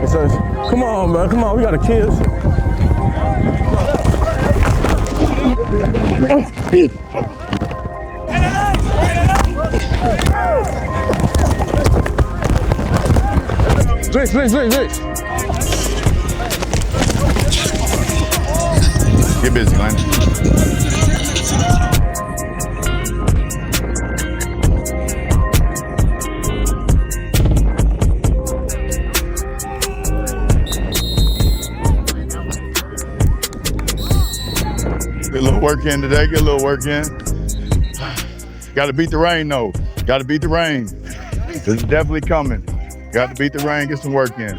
So, come on, bro. Come on. We got a kid. Switch. Get busy, Landon. Get a little work in today, get a little work in. Got to beat the rain, though. Got to beat the rain. This is definitely coming. Got to beat the rain, get some work in.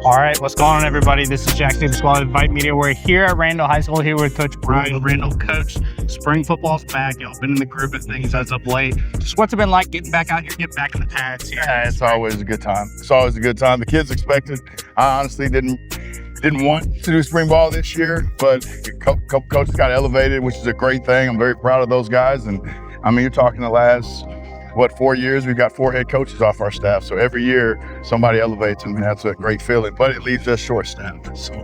All right, what's going on, everybody? This is Jackson Squad with VYPE Media. We're here at Randle High School, here with Coach Brian Randle. Coach, spring football's back. Y'all been in the group of things as of late. Just what's it been like getting back out here, getting back in the pads here? Yeah, it's always a good time. It's always a good time. The kids expected. I honestly didn't want to do spring ball this year, but a couple coaches got elevated, which is a great thing. I'm very proud of those guys. And I mean, you're talking the last, 4 years, we've got 4 head coaches off our staff. So every year somebody elevates, and that's a great feeling, but it leaves us short staffed. So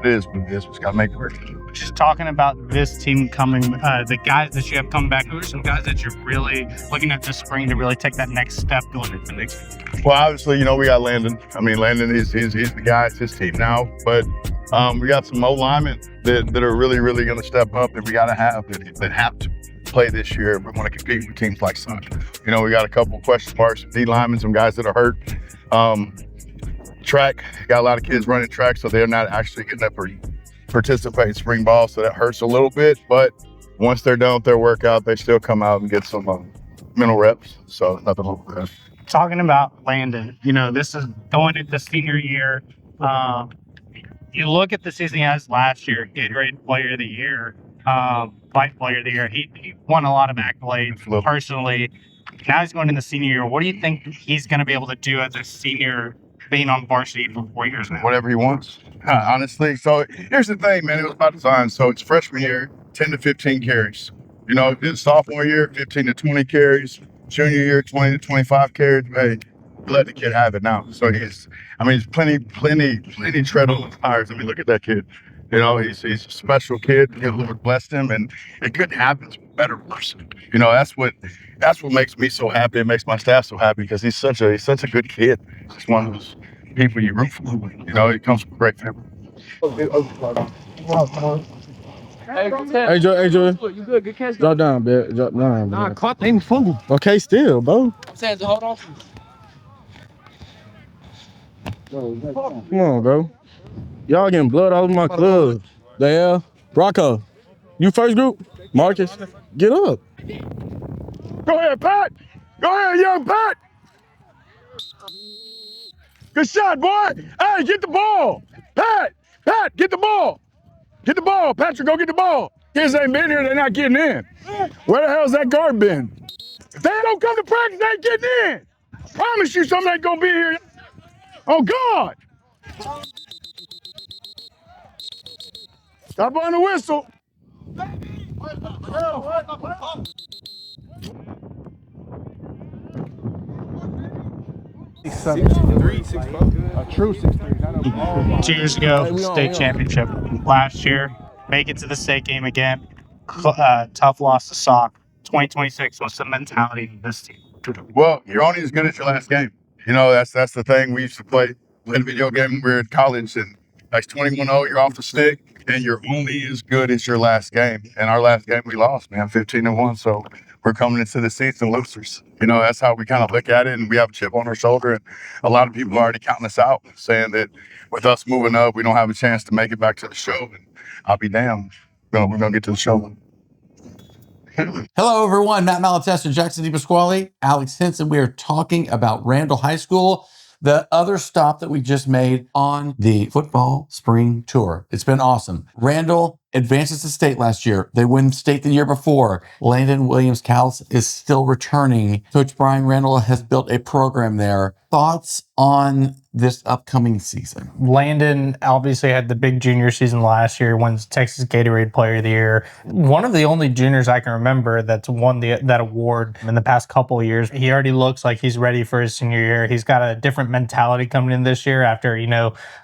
it is what it is. We just got to make it work. Just talking about this team coming, the guys that you have coming back, who are some guys that you're really looking at this spring to really take that next step going into next week? Well, obviously, we got Landon. I mean, Landon is he's the guy. It's his team now. But we got some linemen that are really, really going to step up, that we got to have, that have to play this year. We want to compete with teams like Sun. We got a couple of question marks, D linemen, some guys that are hurt. Track, got a lot of kids running track, so they're not actually getting up or participate in spring ball, so that hurts a little bit. But once they're done with their workout, they still come out and get some mental reps. So nothing wrong with that. Talking about Landon, this is going into senior year. You look at the season he has last year, Gatorade Player of the Year, VYPE Player of the Year. He won a lot of accolades personally. Now he's going into senior year. What do you think he's going to be able to do as a senior, being on varsity for 4 years now? Whatever he wants, honestly. So here's the thing, man. It was by design. So it's freshman year, 10 to 15 carries. It's sophomore year, 15 to 20 carries. Junior year, 20 to 25 carries. Hey, let the kid have it now. So he's plenty tread on the tires. I mean, look at that kid. He's a special kid. The Lord blessed him, and it couldn't happen to a better person. That's what makes me so happy. It makes my staff so happy, because he's such a good kid. He's just one of those people you root for. He comes from a great family. Hey, Joey. You good? Good catch. Drop down, man. Drop down. Nah, caught ain't fumble. Okay, still, bro. Says to hold on. Come on, bro. Y'all getting blood all over my gloves. The hell? Rocco, you first group? Marcus, get up. Go ahead, Pat. Go ahead, young Pat. Good shot, boy. Hey, get the ball. Pat, get the ball. Get the ball. Patrick, go get the ball. Kids ain't been here. They're not getting in. Where the hell's that guard been? If they don't come to practice, they ain't getting in. I promise you something ain't going to be here. Oh, God. Stop on the whistle. A true 6'3". 2 years ago, state championship. Last year, make it to the state game again. Tough loss to Sauk. 2026, what's the mentality of this team? Well, you're only as good as your last game. That's the thing. We used to play a video game when we were in college, and like 21-0, you're off the stick, and you're only as good as your last game. And our last game we lost, man, 15-1. So we're coming into the season losers. That's how we kind of look at it, and we have a chip on our shoulder. And a lot of people are already counting us out, saying that with us moving up, we don't have a chance to make it back to the show. And I'll be damned. We're gonna get to the show. Hello, everyone. Matt Malatesta, Jackson Pasquale, Alex Henson. We are talking about Randle High School, the other stop that we just made on the football spring tour. It's been awesome. Randle advances to state last year. They win state the year before. Landon Williams-Callus is still returning. Coach Brian Randle has built a program there. Thoughts on this upcoming season? Landon obviously had the big junior season last year, wins Texas Gatorade Player of the Year. One of the only juniors I can remember that's won that award in the past couple of years. He already looks like he's ready for his senior year. He's got a different mentality coming in this year after,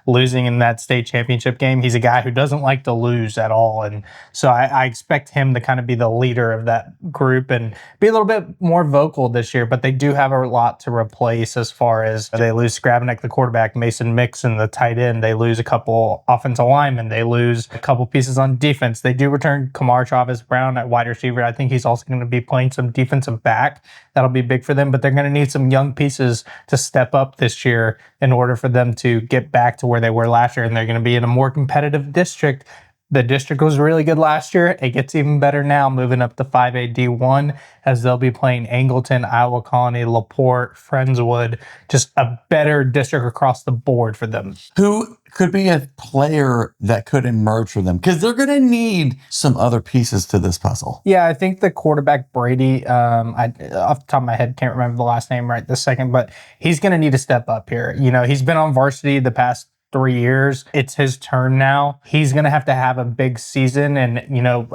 losing in that state championship game. He's a guy who doesn't like to lose at all. And so I expect him to kind of be the leader of that group and be a little bit more vocal this year, but they do have a lot to replace as far as they lose Skrabanek, the quarterback, Mason Mixon, the tight end. They lose a couple offensive linemen. They lose a couple pieces on defense. They do return Kamar Chavez-Brown at wide receiver. I think he's also going to be playing some defensive back. That'll be big for them, but they're going to need some young pieces to step up this year in order for them to get back to where they were last year, and they're going to be in a more competitive district. The district was really good last year. It gets even better now, moving up to 5A D1, as they'll be playing Angleton, Iowa Colony, LaPorte, Friendswood, just a better district across the board for them. Who could be a player that could emerge for them? Because they're going to need some other pieces to this puzzle. Yeah, I think the quarterback, Brady, off the top of my head, can't remember the last name right this second, but he's going to need to step up here. He's been on varsity the past 3 years. It's his turn now. He's going to have a big season, and,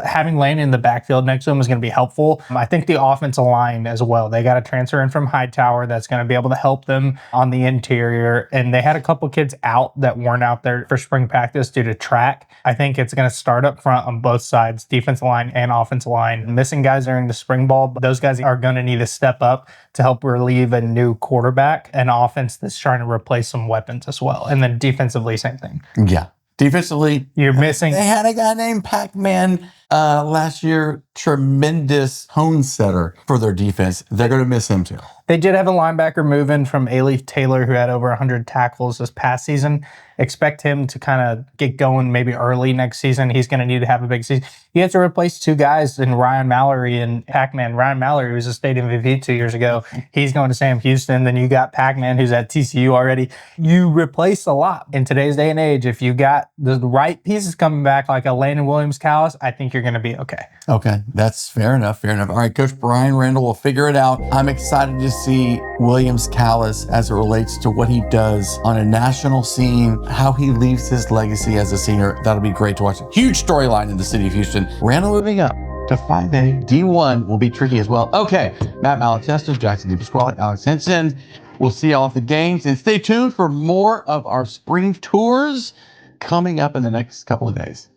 having Landon in the backfield next to him is going to be helpful. I think the offensive line as well. They got a transfer in from Hightower that's going to be able to help them on the interior, and they had a couple kids out that weren't out there for spring practice due to track. I think it's going to start up front on both sides, defensive line and offensive line. Missing guys during the spring ball, but those guys are going to need to step up to help relieve a new quarterback, an offense that's trying to replace some weapons as well. And then defensively, same thing. Yeah. Defensively, you're missing. They had a guy named Pac-Man last year, tremendous tone setter for their defense. They're going to miss him too. They did have a linebacker move in from A-Leaf Taylor, who had over 100 tackles this past season. Expect him to kind of get going maybe early next season. He's going to need to have a big season. You have to replace two guys in Ryan Mallory and Pac-Man. Ryan Mallory was a state MVP 2 years ago. He's going to Sam Houston. Then you got Pac-Man, who's at TCU already. You replace a lot in today's day and age. If you got the right pieces coming back, like a Landon Williams-Callus, I think you're going to be okay. Okay, that's fair enough. All right, Coach Brian Randle will figure it out. I'm excited to see Williams-Callus as it relates to what he does on a national scene, how he leaves his legacy as a senior. That'll be great to watch. Huge storyline in the city of Houston. Randle moving up to 5A. D1 will be tricky as well. Okay, Matt Malatesta, Jackson DePasquale, Alex Henson. We'll see y'all at the games, and stay tuned for more of our spring tours coming up in the next couple of days.